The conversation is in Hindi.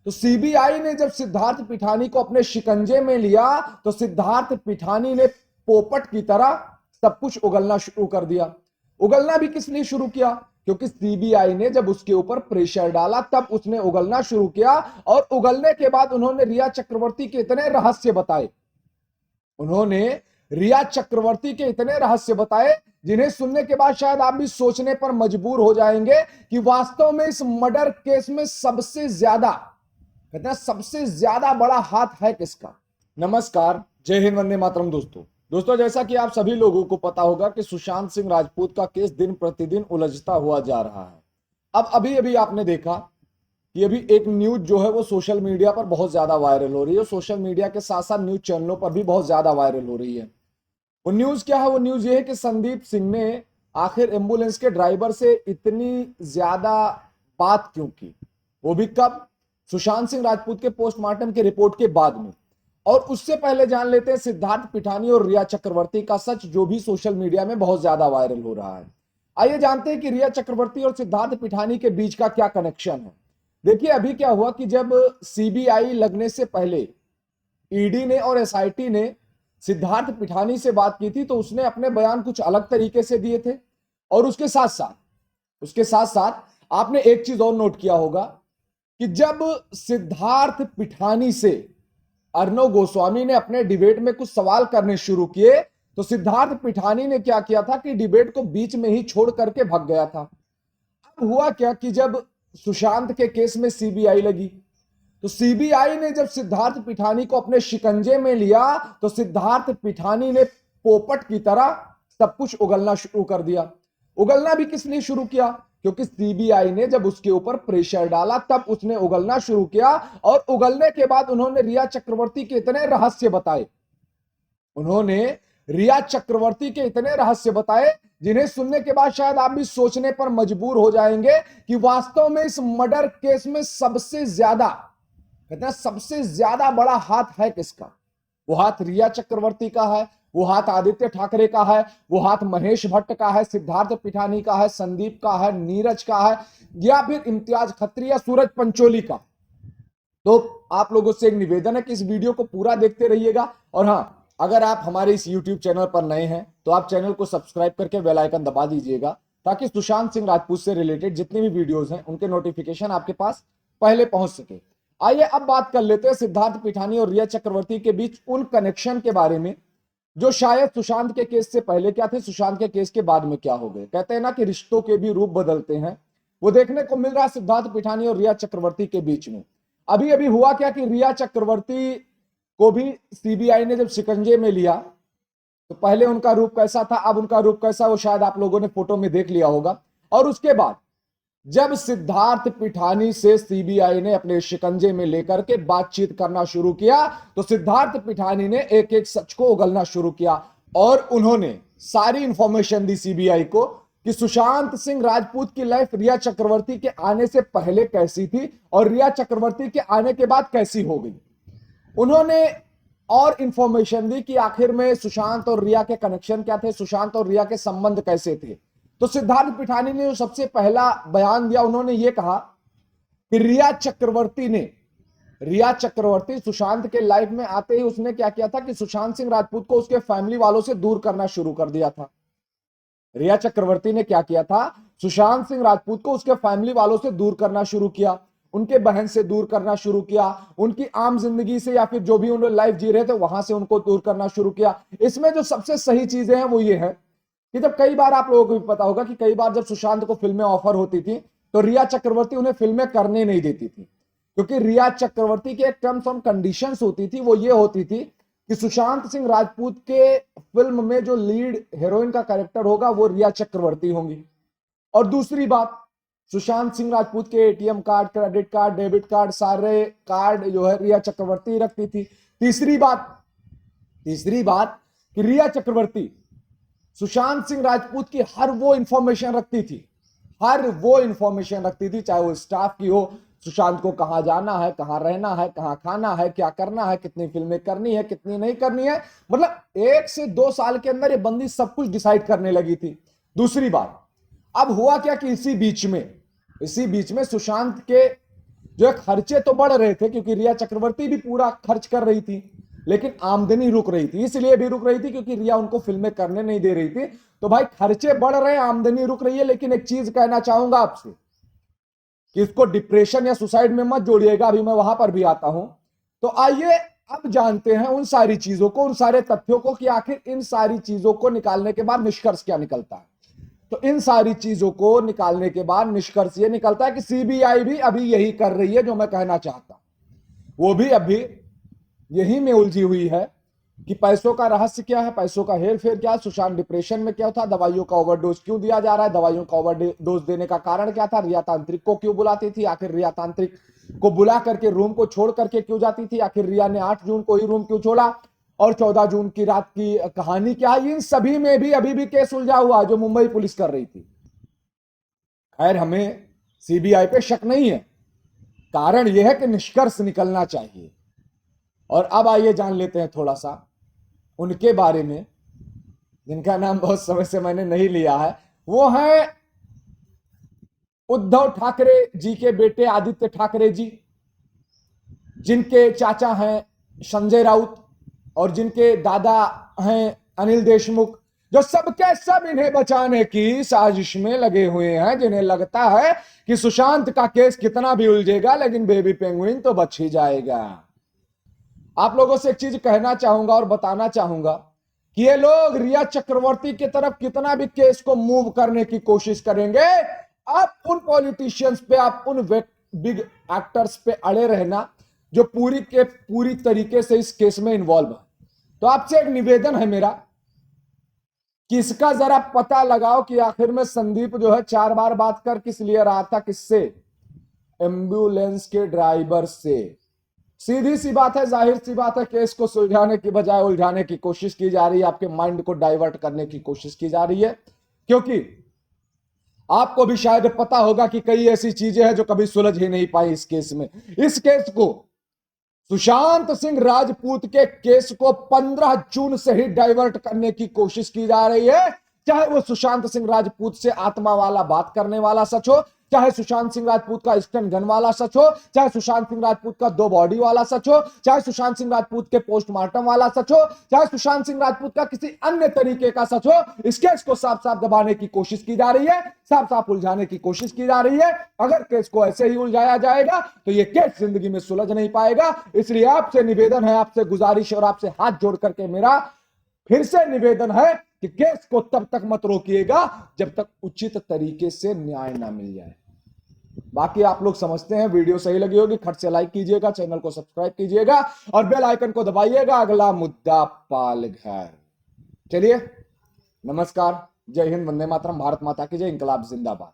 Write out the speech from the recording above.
तो सीबीआई ने जब सिद्धार्थ पिठानी को अपने शिकंजे में लिया तो सिद्धार्थ पिठानी ने पोपट की तरह सब कुछ उगलना शुरू कर दिया। उगलना भी किस लिए शुरू किया? क्योंकि सीबीआई ने जब उसके ऊपर प्रेशर डाला तब उसने उगलना शुरू किया। और उगलने के बाद उन्होंने रिया चक्रवर्ती के इतने रहस्य बताए, उन्होंने रिया चक्रवर्ती के इतने रहस्य बताए जिन्हें सुनने के बाद शायद आप भी सोचने पर मजबूर हो जाएंगे कि वास्तव में इस मर्डर केस में सबसे ज्यादा, कहते हैं सबसे ज्यादा बड़ा हाथ है किसका। नमस्कार, जय हिंद, वंदे मातरम। दोस्तों जैसा कि आप सभी लोगों को पता होगा कि सुशांत सिंह राजपूत का केस दिन प्रतिदिन उलझता हुआ जा रहा है। अब अभी अभी आपने देखा कि अभी एक न्यूज जो है वो सोशल मीडिया पर बहुत ज्यादा वायरल हो रही है। सोशल मीडिया के साथ साथ न्यूज चैनलों पर भी बहुत ज्यादा वायरल हो रही है। वो न्यूज क्या है? वो न्यूज ये है कि संदीप सिंह ने आखिर एम्बुलेंस के ड्राइवर से इतनी ज्यादा बात क्यों की, वो भी कब? सुशांत सिंह राजपूत के पोस्टमार्टम के रिपोर्ट के बाद में। और उससे पहले जान लेते हैं सिद्धार्थ पिठानी और रिया चक्रवर्ती का सच, जो भी सोशल मीडिया में बहुत ज्यादा वायरल हो रहा है। आइए जानते हैं कि रिया चक्रवर्ती और सिद्धार्थ पिठानी के बीच का क्या कनेक्शन है। देखिए अभी क्या हुआ कि जब सीबीआई लगने से पहले ईडी ने और एसआईटी ने सिद्धार्थ पिठानी से बात की थी तो उसने अपने बयान कुछ अलग तरीके से दिए थे। और उसके साथ साथ आपने एक चीज और नोट किया होगा कि जब सिद्धार्थ पिठानी से अर्णव गोस्वामी ने अपने डिबेट में कुछ सवाल करने शुरू किए तो सिद्धार्थ पिठानी ने क्या किया था कि डिबेट को बीच में ही छोड़ करके भाग गया था। अब हुआ क्या कि जब सुशांत के केस में सीबीआई लगी तो सीबीआई ने जब सिद्धार्थ पिठानी को अपने शिकंजे में लिया तो सिद्धार्थ पिठानी ने पोपट की तरह सब कुछ उगलना शुरू कर दिया। उगलना भी किस लिए शुरू किया? क्योंकि सीबीआई ने जब उसके ऊपर प्रेशर डाला तब उसने उगलना शुरू किया। और उगलने के बाद उन्होंने रिया चक्रवर्ती के इतने रहस्य बताए, उन्होंने रिया चक्रवर्ती के इतने रहस्य बताए जिन्हें सुनने के बाद शायद आप भी सोचने पर मजबूर हो जाएंगे कि वास्तव में इस मर्डर केस में सबसे ज्यादा, कहते हैं सबसे ज्यादा बड़ा हाथ है किसका। वो हाथ रिया चक्रवर्ती का है, वो हाथ आदित्य ठाकरे का है, वो हाथ महेश भट्ट का है, सिद्धार्थ पिठानी का है, संदीप का है, नीरज का है, या फिर इम्तियाज खत्री या सूरज पंचोली का। तो आप लोगों से एक निवेदन है कि इस वीडियो को पूरा देखते रहिएगा। और हाँ, अगर आप हमारे इस YouTube चैनल पर नए हैं तो आप चैनल को सब्सक्राइब करके बेल आइकन दबा दीजिएगा ताकि सुशांत सिंह राजपूत से रिलेटेड जितने भी वीडियोस हैं उनके नोटिफिकेशन आपके पास पहले पहुंच सके। आइए अब बात कर लेते हैं सिद्धार्थ पिठानी और रिया चक्रवर्ती के बीच उन कनेक्शन के बारे में जो शायद सुशांत के केस से पहले क्या थे, सुशांत के केस के बाद में क्या हो गए। कहते हैं ना कि रिश्तों के भी रूप बदलते हैं, वो देखने को मिल रहा है सिद्धार्थ पिठानी और रिया चक्रवर्ती के बीच में। अभी अभी हुआ क्या कि रिया चक्रवर्ती को भी सीबीआई ने जब शिकंजे में लिया तो पहले उनका रूप कैसा था, अब उनका रूप कैसा, वो शायद आप लोगों ने फोटो में देख लिया होगा। और उसके बाद जब सिद्धार्थ पिठानी से सीबीआई ने अपने शिकंजे में लेकर के बातचीत करना शुरू किया तो सिद्धार्थ पिठानी ने एक एक सच को उगलना शुरू किया और उन्होंने सारी इंफॉर्मेशन दी सीबीआई को कि सुशांत सिंह राजपूत की लाइफ रिया चक्रवर्ती के आने से पहले कैसी थी और रिया चक्रवर्ती के आने के बाद कैसी हो गई। उन्होंने और इंफॉर्मेशन दी कि आखिर में सुशांत और रिया के कनेक्शन क्या थे, सुशांत और रिया के संबंध कैसे थे। तो सिद्धार्थ पिठानी ने जो सबसे पहला बयान दिया, उन्होंने ये कहा कि रिया चक्रवर्ती सुशांत के लाइफ में आते ही उसने क्या किया था कि सुशांत सिंह राजपूत को उसके फैमिली वालों से दूर करना शुरू कर दिया था। रिया चक्रवर्ती ने क्या किया था? सुशांत सिंह राजपूत को उसके फैमिली वालों से दूर करना शुरू किया, उनके बहन से दूर करना शुरू किया, उनकी आम जिंदगी से या फिर जो भी उन्होंने लाइफ जी रहे थे वहां से उनको दूर करना शुरू किया। इसमें जो सबसे सही चीजें हैं वो ये है कि जब कई बार आप लोगों को भी पता होगा कि कई बार जब सुशांत को फिल्में ऑफर होती थी तो रिया चक्रवर्ती उन्हें फिल्में करने नहीं देती थी, क्योंकि रिया चक्रवर्ती के एक टर्म्स ऑन कंडीशंस होती थी। वो ये होती थी कि सुशांत सिंह राजपूत के फिल्म में जो लीड हीरोइन का कैरेक्टर होगा वो रिया चक्रवर्ती होंगी। और दूसरी बात, सुशांत सिंह राजपूत के ATM card, credit card, debit card, सारे कार्ड जो है रिया चक्रवर्ती रखती थी। तीसरी बात कि रिया चक्रवर्ती सुशांत सिंह राजपूत की हर वो इंफॉर्मेशन रखती थी, चाहे वो स्टाफ की हो, सुशांत को कहां जाना है, कहां रहना है, कहां खाना है, क्या करना है, कितनी फिल्में करनी है, कितनी नहीं करनी है। मतलब 1 से 2 साल के अंदर ये बंदी सब कुछ डिसाइड करने लगी थी। दूसरी बात, अब हुआ क्या कि इसी बीच में सुशांत के जो खर्चे तो बढ़ रहे थे क्योंकि रिया चक्रवर्ती भी पूरा खर्च कर रही थी, लेकिन आमदनी रुक रही थी। इसलिए भी रुक रही थी क्योंकि रिया उनको फिल्में करने नहीं दे रही थी। तो भाई खर्चे बढ़ रहे हैं, आमदनी रुक रही है। लेकिन एक चीज कहना चाहूंगा आपसे कि इसको डिप्रेशन या सुसाइड में मत जोड़िएगा, अभी मैं वहां पर भी आता हूं। तो आइए अब जानते हैं उन सारी चीजों को, उन सारे तथ्यों को कि आखिर इन सारी चीजों को निकालने के बाद निष्कर्ष क्या निकलता है। तो इन सारी चीजों को निकालने के बाद निष्कर्ष ये निकलता है कि सीबीआई भी अभी यही कर रही है जो मैं कहना चाहता हूं। वो भी अभी यही में उलझी हुई है कि पैसों का रहस्य क्या है, पैसों का हेर फेर क्या है, सुशांत डिप्रेशन में क्या था, दवाइयों का ओवरडोज क्यों दिया जा रहा है, दवाइयों का ओवरडोज देने का कारण क्या था, रिया तांत्रिक को क्यों बुलाती थी, आखिर रिया तांत्रिक को बुला करके रूम को छोड़ करके क्यों जाती थी, आखिर रिया ने 8 जून को ही रूम क्यों छोड़ा, और 14 जून की रात की कहानी क्या है। इन सभी में भी अभी भी केस उलझा हुआ है जो मुंबई पुलिस कर रही थी। खैर हमें सीबीआई पे शक नहीं है, कारण यह है कि निष्कर्ष निकलना चाहिए। और अब आइए जान लेते हैं थोड़ा सा उनके बारे में जिनका नाम बहुत समय से मैंने नहीं लिया है। वो है उद्धव ठाकरे जी के बेटे आदित्य ठाकरे जी, जिनके चाचा हैं संजय राउत और जिनके दादा हैं अनिल देशमुख, जो सबके सब इन्हें बचाने की साजिश में लगे हुए हैं, जिन्हें लगता है कि सुशांत का केस कितना भी उलझेगा लेकिन बेबी पेंगुइन तो बच ही जाएगा। आप लोगों से एक चीज कहना चाहूंगा और बताना चाहूंगा कि ये लोग रिया चक्रवर्ती की तरफ कितना भी केस को मूव करने की कोशिश करेंगे, आप उन पॉलिटिशियंस पे, आप उन बिग एक्टर्स पे अड़े रहना जो पूरी के पूरी तरीके से इस केस में इन्वॉल्व है। तो आपसे एक निवेदन है मेरा कि इसका जरा पता लगाओ कि आखिर में संदीप जो है 4 बार बात कर किस लिए रहा था, किससे, एम्बुलेंस के ड्राइवर से। सीधी सी बात है, जाहिर सी बात है, केस को सुलझाने की बजाय उलझाने की कोशिश की जा रही है, आपके माइंड को डाइवर्ट करने की कोशिश की जा रही है। क्योंकि आपको भी शायद पता होगा कि कई ऐसी चीजें हैं जो कभी सुलझ ही नहीं पाई इस केस में। इस केस को, सुशांत सिंह राजपूत के केस को 15 जून से ही डाइवर्ट करने की कोशिश की जा रही है। चाहे वो सुशांत सिंह राजपूत से आत्मा वाला बात करने वाला सच हो, चाहे सुशांत सिंह राजपूत का स्टन गन वाला सच हो, चाहे सुशांत सिंह राजपूत का 2 बॉडी वाला सच हो, चाहे सुशांत सिंह राजपूत के पोस्टमार्टम वाला सच हो, चाहे सुशांत सिंह राजपूत का किसी अन्य तरीके का सच हो, इस केस को साफ साफ दबाने की कोशिश की जा रही है, साफ साफ उलझाने की कोशिश की जा रही है। अगर केस को ऐसे ही उलझाया जाएगा तो यह केस जिंदगी में सुलझ नहीं पाएगा। इसलिए आपसे निवेदन है, आपसे गुजारिश और आपसे हाथ जोड़ करके मेरा फिर से निवेदन है कि केस को तब तक मत रोकिएगा जब तक उचित तरीके से न्याय ना मिल जाए। बाकी आप लोग समझते हैं, वीडियो सही लगी होगी, खट से लाइक कीजिएगा, चैनल को सब्सक्राइब कीजिएगा और बेल आइकन को दबाइएगा। अगला मुद्दा पालघर। चलिए, नमस्कार, जय हिंद, वंदे मातरम, भारत माता की जय, इंकलाब जिंदाबाद।